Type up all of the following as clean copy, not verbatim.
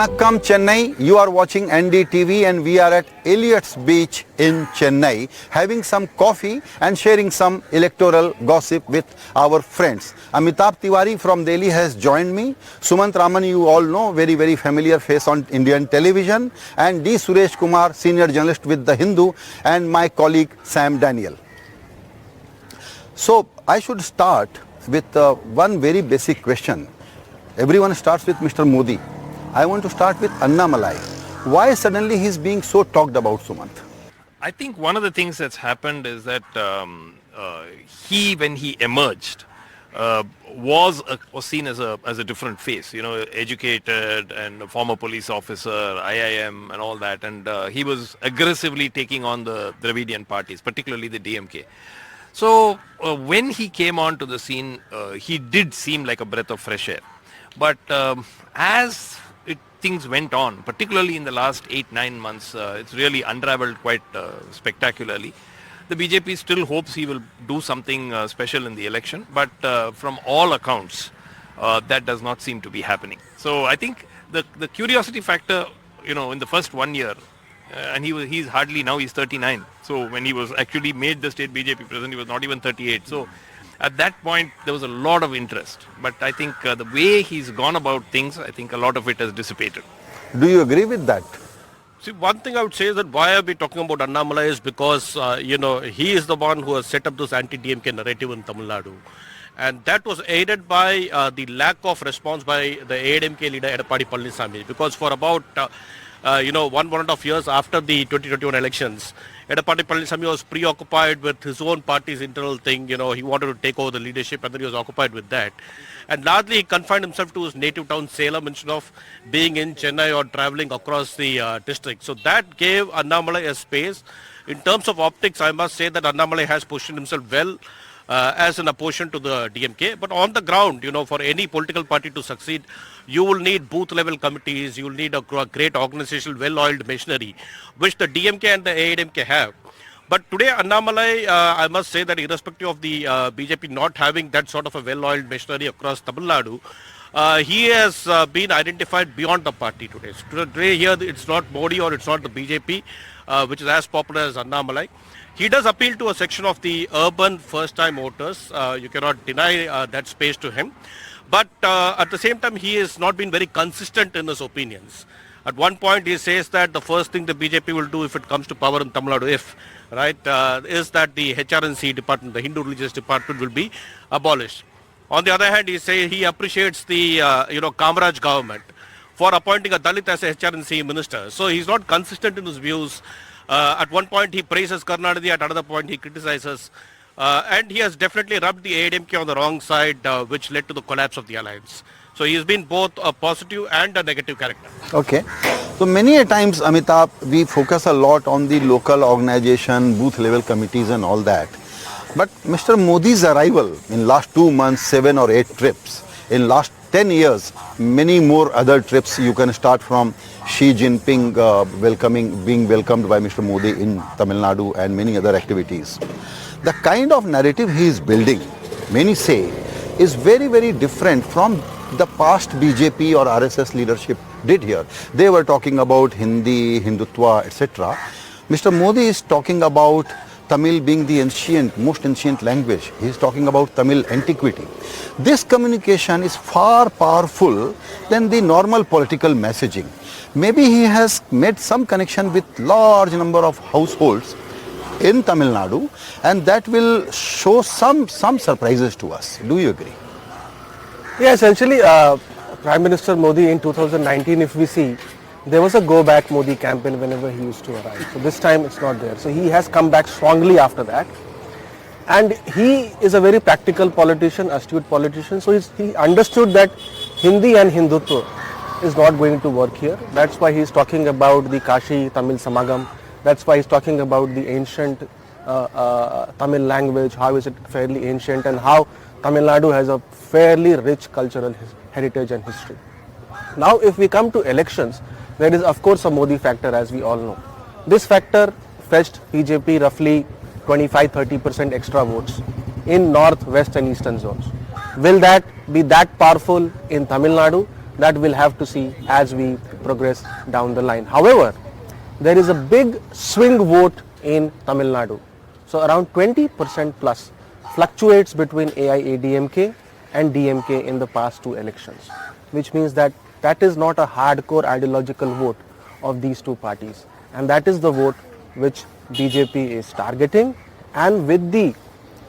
Vanakkam Chennai, you are watching NDTV and we are at Elliott's Beach in Chennai having some coffee and sharing some electoral gossip with our friends. Amitabh Tiwari from Delhi has joined me. Sumant Raman, you all know, very familiar face on Indian television, and D. Suresh Kumar, senior journalist with The Hindu, and my colleague Sam Daniel. So I should start with one very basic question. Everyone starts with Mr. Modi. I want to start with Annamalai. Why suddenly he's being so talked about, Sumant? I think one of the things that's happened is that when he emerged, was seen as a different face. You know, educated and a former police officer, IIM and all that, and he was aggressively taking on the Dravidian parties, particularly the DMK. So when he came onto the scene, he did seem like a breath of fresh air. But as things went on, particularly in the last 8-9 months, it's really unraveled quite spectacularly. The BJP still hopes he will do something special in the election, but from all accounts, that does not seem to be happening. So I think the curiosity factor, you know, in the first 1 year, and he's hardly, now he's 39. So when he was actually made the state BJP president, he was not even 38. So at that point, there was a lot of interest. But I think the way he's gone about things, I think a lot of it has dissipated. Do you agree with that? See, one thing I would say is that why are we talking about Annamalai is because, he is the one who has set up this anti-DMK narrative in Tamil Nadu. And that was aided by the lack of response by the AIADMK leader, Edappadi Palanisammy. Because for about, 1.5 years after the 2021 elections, Edappadi Palanisammy was preoccupied with his own party's internal thing. You know, he wanted to take over the leadership and then he was occupied with that. And largely he confined himself to his native town Salem instead of being in Chennai or traveling across the district. So that gave Annamalai a space. In terms of optics, I must say that Annamalai has positioned himself well as an opposition to the DMK. But on the ground, for any political party to succeed, you will need booth level committees, you will need a great organizational, well-oiled machinery, which the DMK and the AIADMK have. But today, Annamalai, I must say that irrespective of the BJP not having that sort of a well-oiled machinery across Tamil Nadu, he has been identified beyond the party today. So today here, it's not Modi or it's not the BJP, which is as popular as Annamalai. He does appeal to a section of the urban first-time voters. You cannot deny that space to him. But at the same time, he has not been very consistent in his opinions. At one point, he says that the first thing the BJP will do if it comes to power in Tamil Nadu, is that the HRNC department, the Hindu religious department, will be abolished. On the other hand, he appreciates the Kamaraj government for appointing a Dalit as a HRNC minister. So he's not consistent in his views. At one point, he praises Karnataka, at another point, he criticizes. And he has definitely rubbed the AIADMK on the wrong side, which led to the collapse of the alliance. So he has been both a positive and a negative character. Okay. So many a times, Amitabh, we focus a lot on the local organization, booth level committees and all that. But Mr. Modi's arrival in last 2 months, 7 or 8 trips, in last 10 years, many more other trips. You can start from Xi Jinping being welcomed by Mr. Modi in Tamil Nadu and many other activities. The kind of narrative he is building, many say, is very different from the past BJP or RSS leadership did here. They were talking about Hindi, Hindutva, etc. Mr. Modi is talking about Tamil being the most ancient language. He is talking about Tamil antiquity. This communication is far powerful than the normal political messaging. Maybe he has made some connection with large number of households in Tamil Nadu, and that will show some surprises to us. Do you agree? Yeah, essentially, Prime Minister Modi in 2019, if we see, there was a go back Modi campaign whenever he used to arrive. So this time it's not there. So he has come back strongly after that. And he is a very practical politician, astute politician. So he understood that Hindi and Hindutva is not going to work here. That's why he's talking about the Kashi Tamil Samagam. That's why he's talking about the ancient Tamil language, how is it fairly ancient, and how Tamil Nadu has a fairly rich cultural heritage and history. Now if we come to elections, there is of course a Modi factor, as we all know. This factor fetched BJP roughly 25-30% extra votes in north, west and eastern zones. Will that be that powerful in Tamil Nadu? That we'll have to see as we progress down the line. However, there is a big swing vote in Tamil Nadu. So around 20% plus fluctuates between AIADMK and DMK in the past two elections, which means that that is not a hardcore ideological vote of these two parties, and that is the vote which BJP is targeting. And with the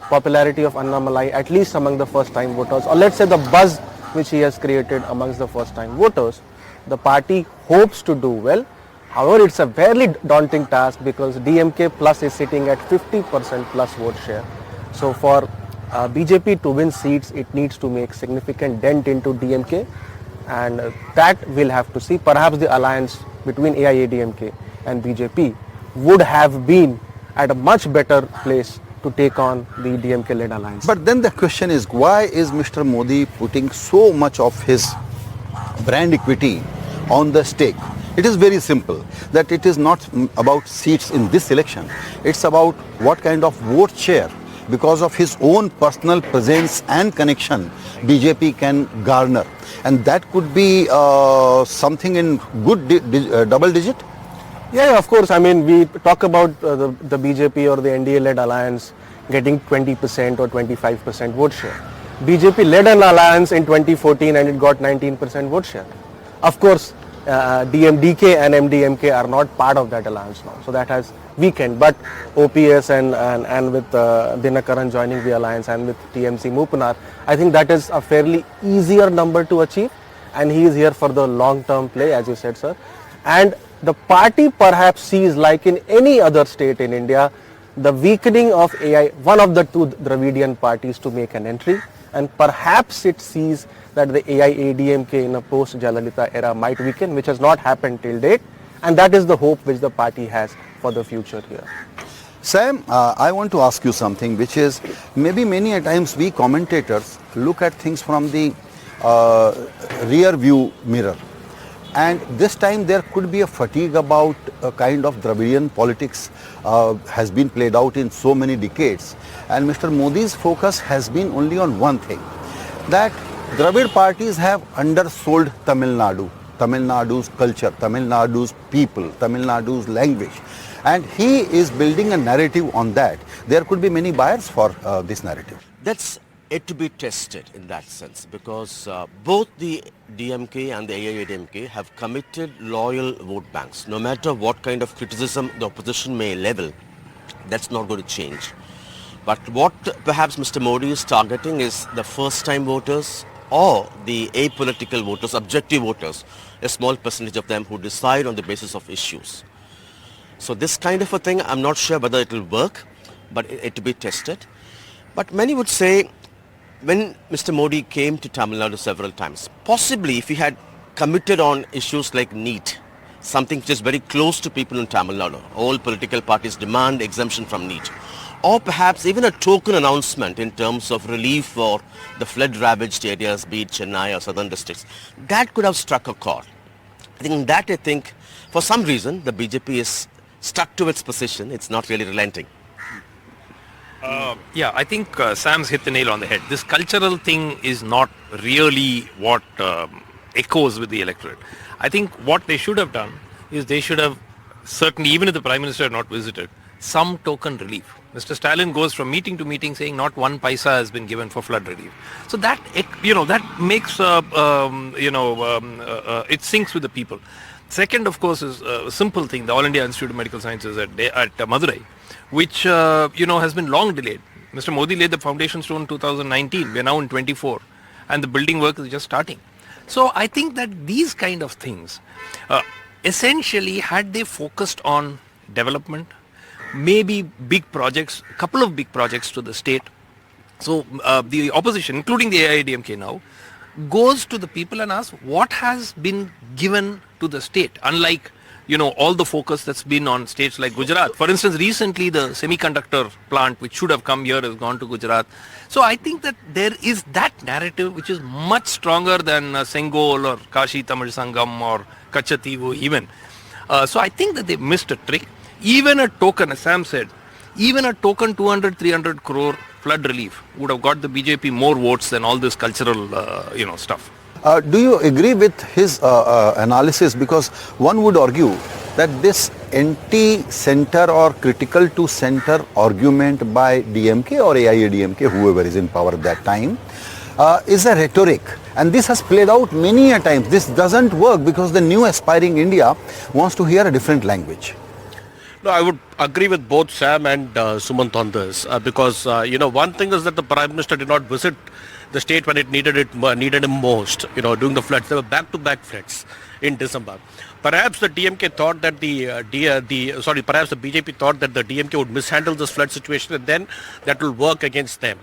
popularity of Annamalai, at least among the first time voters, or let's say the buzz which he has created amongst the first time voters, the party hopes to do well. However, it's a fairly daunting task because DMK plus is sitting at 50% plus vote share. So for BJP to win seats, it needs to make significant dent into DMK, and that we'll have to see. Perhaps the alliance between AIADMK and BJP would have been at a much better place to take on the DMK-led alliance. But then the question is, why is Mr. Modi putting so much of his brand equity on the stake? It is very simple, that it is not about seats in this election. It's about what kind of vote share, because of his own personal presence and connection, BJP can garner. And that could be something in good double digit. Yeah, of course. I mean, we talk about the BJP or the NDA-led alliance getting 20% or 25% vote share. BJP led an alliance in 2014 and it got 19% vote share. Of course, DMDK and MDMK are not part of that alliance now, so that has weakened. But OPS and with Dinakaran joining the alliance and with TMC Mupanar, I think that is a fairly easier number to achieve, and he is here for the long-term play, as you said, sir. And the party perhaps sees, like in any other state in India, the weakening of one of the two Dravidian parties to make an entry, and perhaps it sees that the AIADMK in a post-Jayalalitha era might weaken, which has not happened till date, and that is the hope which the party has for the future here. Sam, I want to ask you something, which is maybe many a times we commentators look at things from the rear view mirror. And this time there could be a fatigue about a kind of Dravidian politics has been played out in so many decades. And Mr. Modi's focus has been only on one thing, that Dravid parties have undersold Tamil Nadu, Tamil Nadu's culture, Tamil Nadu's people, Tamil Nadu's language. And he is building a narrative on that. There could be many buyers for this narrative. That's yet to be tested in that sense, because both the DMK and the AIADMK have committed loyal vote banks. No matter what kind of criticism the opposition may level, that's not going to change. But what perhaps Mr. Modi is targeting is the first-time voters or the apolitical voters, objective voters, a small percentage of them who decide on the basis of issues. So this kind of a thing, I'm not sure whether it will work, but it to be tested. But many would say, when Mr. Modi came to Tamil Nadu several times, possibly if he had committed on issues like NEET, something which is very close to people in Tamil Nadu, all political parties demand exemption from NEET, or perhaps even a token announcement in terms of relief for the flood-ravaged areas, be it Chennai or southern districts, that could have struck a chord. I think for some reason the BJP is stuck to its position. It's not really relenting. Yeah, I think Sam's hit the nail on the head. This cultural thing is not really what echoes with the electorate. I think what they should have done is they should have, certainly even if the Prime Minister had not visited, some token relief. Mr. Stalin goes from meeting to meeting saying not one paisa has been given for flood relief. So that, that makes, it syncs with the people. Second, of course, is a simple thing, the All India Institute of Medical Sciences at Madurai, which, has been long delayed. Mr. Modi laid the foundation stone in 2019. We are now in 24, and the building work is just starting. So I think that these kind of things, essentially, had they focused on development, maybe big projects, a couple of big projects to the state. So the opposition, including the AIADMK now, goes to the people and asks what has been given to the state, unlike all the focus that's been on states like Gujarat. For instance, recently the semiconductor plant which should have come here has gone to Gujarat. So I think that there is that narrative which is much stronger than Sengol or Kashi Tamil Sangam or Kachativu even. So I think that they missed a trick. Even a token, as Sam said, even a token 200-300 crore flood relief would have got the BJP more votes than all this cultural, stuff. Do you agree with his analysis? Because one would argue that this anti-center or critical to center argument by DMK or AIADMK, whoever is in power at that time, is a rhetoric, and this has played out many a times. This doesn't work because the new aspiring India wants to hear a different language. No, I would agree with both Sam and Sumant on this because one thing is that the Prime Minister did not visit the state when it needed him most. During the floods, there were back-to-back floods in December. Perhaps the DMK thought that perhaps the BJP thought that the DMK would mishandle this flood situation, and then that will work against them.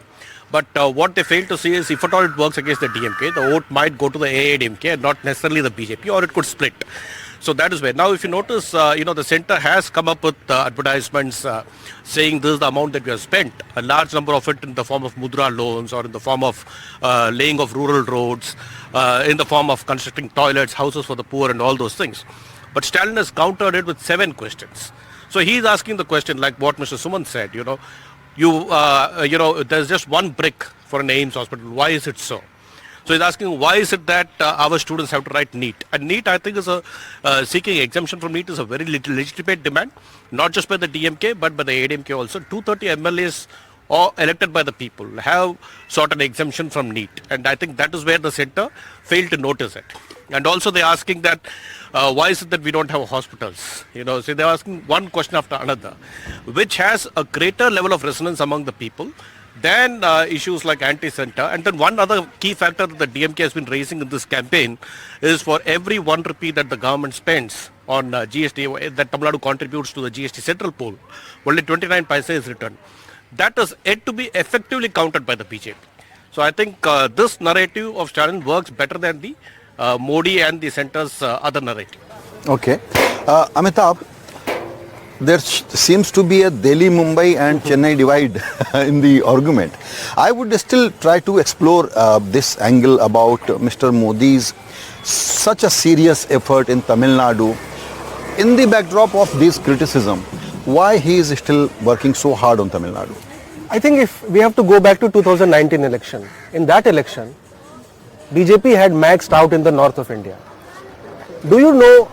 But what they fail to see is, if at all it works against the DMK, the vote might go to the AIADMK and not necessarily the BJP, or it could split. So that is where. Now, if you notice, the centre has come up with advertisements saying this is the amount that we have spent. A large number of it in the form of mudra loans, or in the form of laying of rural roads, in the form of constructing toilets, houses for the poor, and all those things. But Stalin has countered it with 7 questions. So he is asking the question, like what Mr. Suman said, there's just one brick for an AIIMS hospital. Why is it so? So he's asking, why is it that our students have to write NEET? And NEET, I think, is seeking exemption from NEET is a very legitimate demand, not just by the DMK, but by the AIADMK also. 230 MLAs or elected by the people have sought an exemption from NEET. And I think that is where the centre failed to notice it. And also they're asking that, why is it that we don't have hospitals? So they're asking one question after another, which has a greater level of resonance among the people than issues like anti-center. And then one other key factor that the DMK has been raising in this campaign is, for every 1 rupee that the government spends on GST, that Tamil Nadu contributes to the GST central pool, only 29 paisa is returned. That is yet to be effectively countered by the BJP. So I think this narrative of Stalin works better than the Modi and the centre's other narrative. Okay. Amitabh, there seems to be a Delhi-Mumbai and Chennai divide in the argument. I would still try to explore this angle about Mr. Modi's such a serious effort in Tamil Nadu. In the backdrop of this criticism, why he is still working so hard on Tamil Nadu? I think if we have to go back to 2019 election, in that election, BJP had maxed out in the north of India. Do you know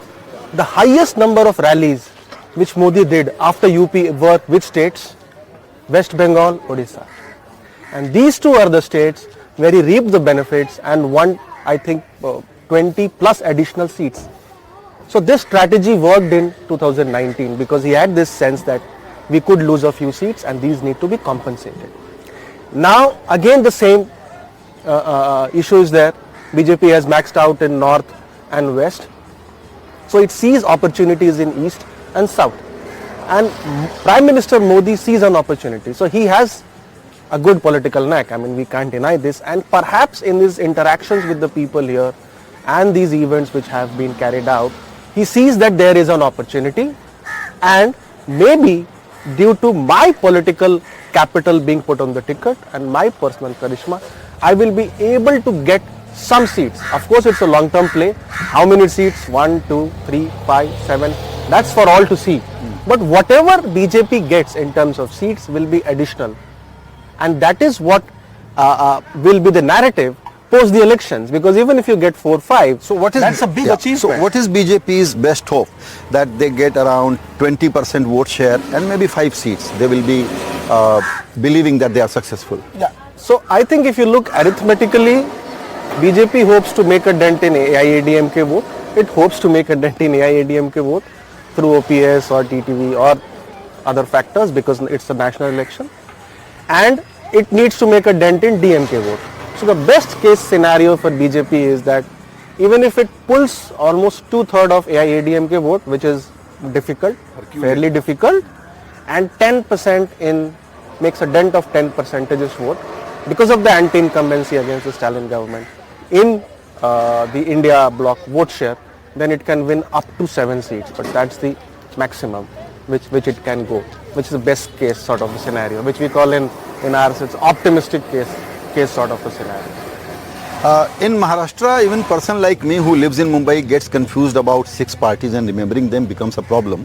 the highest number of rallies which Modi did after UP were which states? West Bengal, Odisha. And these two are the states where he reaped the benefits and won, I think, 20 plus additional seats. So this strategy worked in 2019 because he had this sense that we could lose a few seats and these need to be compensated. Now again the same issue is there. BJP has maxed out in north and west. So it sees opportunities in east and south. And Prime Minister Modi sees an opportunity. So he has a good political knack. I mean, we can't deny this. And perhaps in his interactions with the people here and these events which have been carried out, he sees that there is an opportunity, and maybe due to my political capital being put on the ticket and my personal charisma, I will be able to get some seats. Of course, it's a long-term play. How many seats? 1, 2, 3, 5, 7. That's for all to see. But whatever BJP gets in terms of seats will be additional. And that is what will be the narrative post the elections, because even if you get 4, 5, so what is, that's a big achievement. So what is BJP's best hope? That they get around 20% vote share and maybe 5 seats. They will be believing that they are successful. Yeah. So I think if you look arithmetically, BJP hopes to make a dent in AIADMK vote. It hopes to make a dent in AIADMK vote through OPS or TTV or other factors, because it's a national election. And it needs to make a dent in DMK vote. So the best case scenario for BJP is that even if it pulls almost 2/3 of AIADMK vote, which is difficult, fairly difficult, and 10% makes a dent of 10 percentage vote because of the anti-incumbency against the Stalin government in the India bloc vote share, then it can win up to 7 seats. But that's the maximum which it can go, which is the best case sort of a scenario, which we call in ours it's optimistic case sort of a scenario. In Maharashtra, even person like me who lives in Mumbai gets confused about 6 parties and remembering them becomes a problem.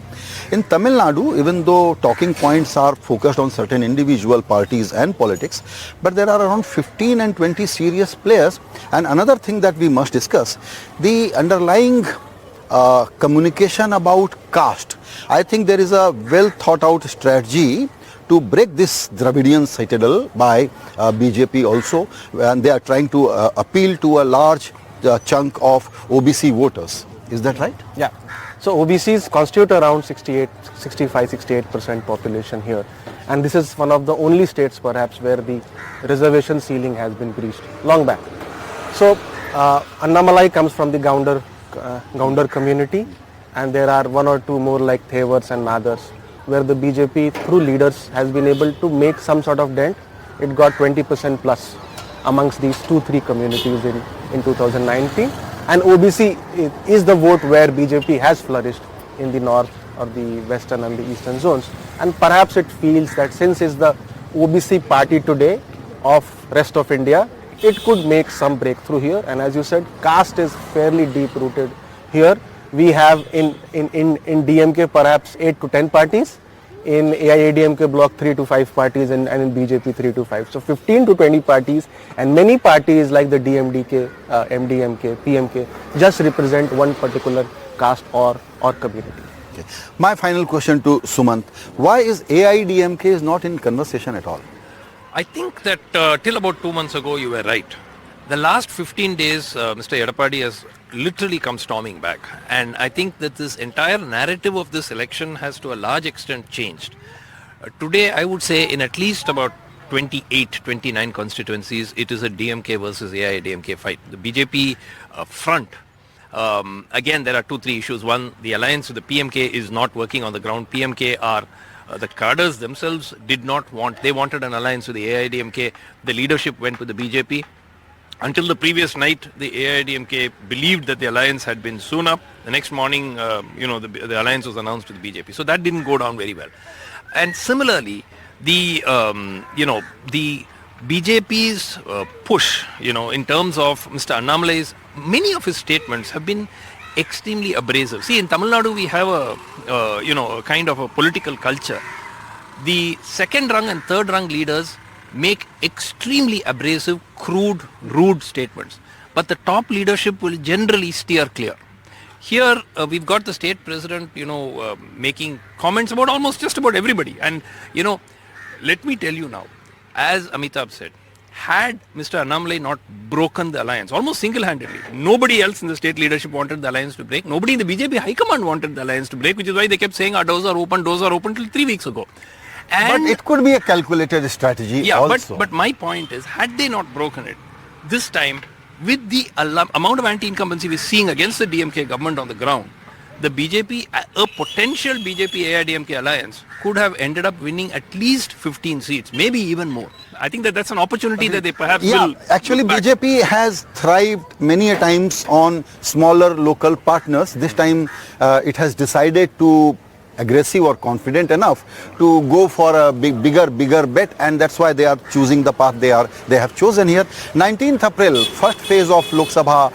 In Tamil Nadu, even though talking points are focused on certain individual parties and politics, but there are around 15 and 20 serious players. And another thing that we must discuss, the underlying communication about caste. I think there is a well thought out strategy to break this Dravidian citadel by BJP also, and they are trying to appeal to a large chunk of OBC voters. Is that right? Yeah. So OBCs constitute around 68% population here, and this is one of the only states perhaps where the reservation ceiling has been breached long back. So Annamalai comes from the Gounder community, and there are one or two more like Thevars and Madars, where the BJP through leaders has been able to make some sort of dent. It got 20% plus amongst these 2-3 communities in 2019. And OBC is the vote where BJP has flourished in the north or the western and the eastern zones. And perhaps it feels that since it's the OBC party today of rest of India, it could make some breakthrough here. And as you said, caste is fairly deep rooted here. We have in DMK perhaps 8 to 10 parties, in AIADMK block 3 to 5 parties, and in BJP 3 to 5. So 15 to 20 parties, and many parties like the DMDK, MDMK, PMK just represent one particular caste or community. Okay. My final question to Sumant, why is AIADMK is not in conversation at all? I think that till about 2 months ago you were right. The last 15 days, Mr. Edappadi has literally come storming back. And I think that this entire narrative of this election has to a large extent changed. Today, I would say in at least about 28, 29 constituencies, it is a DMK versus AIADMK fight. The BJP front, again, there are 2-3 issues. One, the alliance with the PMK is not working on the ground. PMK are the cadres themselves did not want, they wanted an alliance with the AIADMK. The leadership went with the BJP. Until the previous night, the AIADMK believed that the alliance had been sewn up. The next morning, the alliance was announced to the BJP. So that didn't go down very well. And similarly, the BJP's push, in terms of Mr. Annamalai's, many of his statements have been extremely abrasive. See, in Tamil Nadu, we have a kind of a political culture. The second rung and third rung leaders make extremely abrasive, crude, rude statements. But the top leadership will generally steer clear. Here, we've got the state president, making comments about almost just about everybody. And, let me tell you now, as Amitabh said, had Mr. Annamalai not broken the alliance, almost single-handedly, nobody else in the state leadership wanted the alliance to break. Nobody in the BJP high command wanted the alliance to break, which is why they kept saying our doors are open till 3 weeks ago. And but it could be a calculated strategy also. But my point is, had they not broken it, this time, with the amount of anti-incumbency we're seeing against the DMK government on the ground, the BJP, a potential BJP-AIADMK alliance could have ended up winning at least 15 seats, maybe even more. I think that's an opportunity that they perhaps will... Actually, BJP has thrived many a times on smaller local partners. This time, it has decided to aggressive or confident enough to go for a bigger bet, and that's why they are choosing the path they have chosen here. 19th April, first phase of Lok Sabha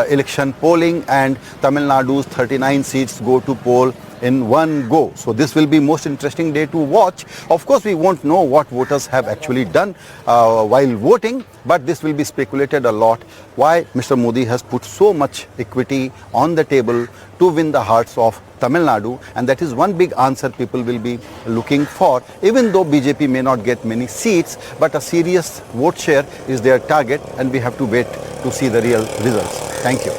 election polling, and Tamil Nadu's 39 seats go to poll in one go. So this will be most interesting day to watch. Of course, we won't know what voters have actually done while voting, but this will be speculated a lot. Why Mr. Modi has put so much equity on the table to win the hearts of Tamil Nadu, and that is one big answer people will be looking for. Even though BJP may not get many seats, but a serious vote share is their target, and we have to wait to see the real results. Thank you.